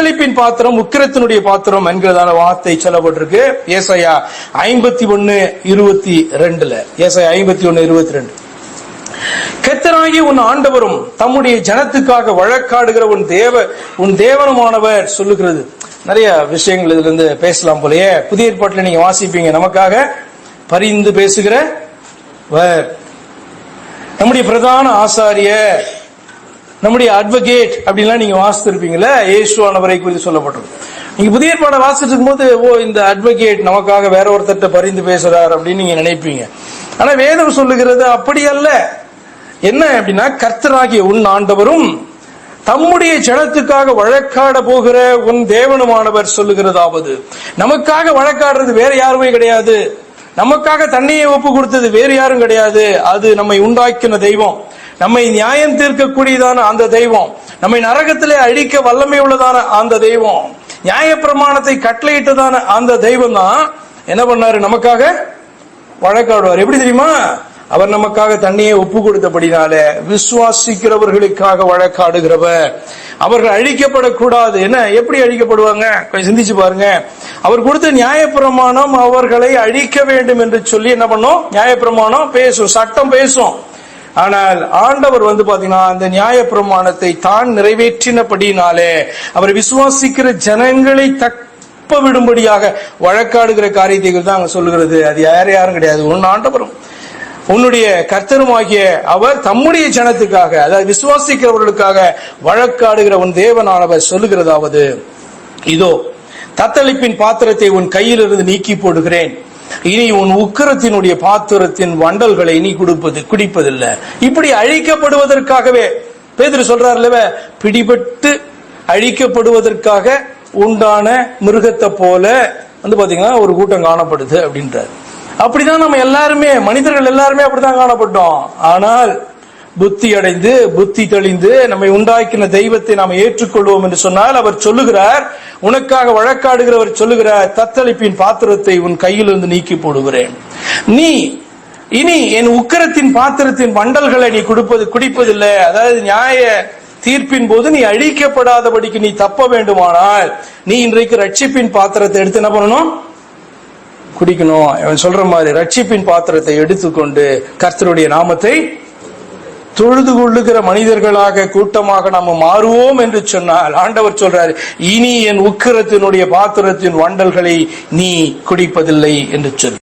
தத்தளிப்பின் பாத்திரம் உக்கிரத்தினுடைய பாத்திரம் என்கிறதான வார்த்தை சொல்லப்பட்டிருக்கு ஏசாயா 51:22. ஏசாயா 51:22. கர்த்தராகிய உன் ஆண்டவரும் தம்முடைய ஜனத்துக்காக வழக்காடுகிற உன் தேவனுமானவர் சொல்லுகிறது. நிறைய விஷயங்கள் இதுல இருந்து பேசலாம் போலயே. புதிய ஏற்பாட்டில் நீங்க வாசிப்பீங்க, நமக்காக பரிந்து பேசுகிறவர், நம்முடைய பிரதான ஆசாரியர், நம்முடைய அட்வொகேட் அப்படின்லாம் நீங்க வாசித்திருப்பீங்களா? இயேசுவானவரை குறித்து சொல்லப்பட்டிருக்கும். நீங்க புதிய ஏற்பாடை வாசிட்டு இருக்கும்போது இந்த அட்வொகேட் நமக்காக வேற ஒருத்தட்ட பரிந்து பேசுறார் அப்படின்னு நீங்க நினைப்பீங்க. ஆனா வேதம் சொல்லுகிறது அப்படி அல்ல. என்ன அப்படின்னா, கர்த்தராகிய உன் ஆண்டவரும் தம்முடைய ஜனத்துக்காக வழக்காட போகிற உன் தேவனுமானவர் சொல்லுகிறதாவது, நமக்காக வழக்காடுறது வேற யாருமே கிடையாது. நமக்காக தன்னையை ஒப்பு கொடுத்தது வேறு யாரும் கிடையாது. அது நம்மை உண்டாக்கின தெய்வம், நம்மை நியாயம் தீர்க்கக்கூடியதான அந்த தெய்வம், நம்மை நரகத்திலே அழிக்க வல்லமை உள்ளதான அந்த தெய்வம், நியாய பிரமாணத்தை கட்டளையிட்டதான அந்த தெய்வம் தான் என்ன பண்ணாரு, நமக்காக வழக்காடுவார். எப்படி தெரியுமா? அவர் நமக்காக தன்னையே ஒப்பு கொடுத்தபடினால விசுவாசிக்கிறவர்களுக்காக வழக்காடுகிறவர். அவர்கள் அழிக்கப்படக்கூடாது. என்ன, எப்படி அழிக்கப்படுவாங்க? கொஞ்சம் சிந்திச்சு பாருங்க. அவர் கொடுத்த நியாயப்பிரமாணம் அவர்களை அழிக்க வேண்டும் என்று சொல்லி என்ன பண்ணும்? நியாயப்பிரமாணம் பேசும், சட்டம் பேசும். ஆனால் ஆண்டவர் பாத்தீங்கன்னா அந்த நியாயப்பிரமாணத்தை தான் நிறைவேற்றினபடினாலே அவர் விசுவாசிக்கிற ஜனங்களை தப்ப விடும்படியாக வழக்காடுகிற காரியத்தை தான் அங்க சொல்லுகிறது. அது யாரும் கிடையாது, உன் ஆண்டவரும் உன்னுடைய கர்த்தருமாகிய அவர் தம்முடைய ஜனத்துக்காக, அதாவது விசுவாசிக்கிறவர்களுக்காக வழக்காடுகிற உன் தேவனானவர் சொல்லுகிறதாவது, இதோ தத்தளிப்பின் பாத்திரத்தை உன் கையிலிருந்து நீக்கி போடுகிறேன், இனி உன் உக்கிரத்தினுடைய பாத்திரத்தின் வண்டல்களை நீ குடிப்பதில்லை. இப்படி அழிக்கப்படுவதற்காகவே பேதுரு சொல்றாருல்ல, பிடிபட்டு அழிக்கப்படுவதற்காக உண்டான மிருகத்தை போல பாத்தீங்கன்னா ஒரு கூட்டம் காணப்படுது அப்படின்றார். அப்படிதான் நம்ம எல்லாருமே, மனிதர்கள் எல்லாருமே அப்படித்தான் காணப்பட்டோம். ஆனால் புத்தி அடைந்து புத்தி தெளிந்து நம்மை உண்டாக்கின தெய்வத்தை நாம் ஏற்றுக்கொள்வோம் என்று சொன்னால் அவர் சொல்லுகிறார், உனக்காக வழக்காடுகிறவர் சொல்லுகிறார், தத்தளிப்பின் பாத்திரத்தை உன் கையிலிருந்து நீக்கி போடுகிறேன், நீ இனி என் உக்கிரத்தின் பாத்திரத்தின் வண்டல்களை நீ குடிப்பதில்லை. அதாவது நியாய தீர்ப்பின் போது நீ அழிக்கப்படாதபடிக்கு நீ தப்ப வேண்டுமானால் நீ இன்றைக்கு ரட்சிப்பின் பாத்திரத்தை எடுத்து என்ன பண்ணணும்? குடிக்கணும். அவன் சொல்ற மாதிரி ரட்சிப்பின் பாத்திரத்தை எடுத்துக்கொண்டு கர்த்தருடைய நாமத்தை தொழுது கொள்ளுகிற மனிதர்களாக கூட்டமாக நாம மாறுவோம் என்று சொன்னால் ஆண்டவர் சொல்றாரு, இனி என் உக்கிரத்தினுடைய பாத்திரத்தின் வண்டல்களை நீ குடிப்பதில்லை என்று சொல்லி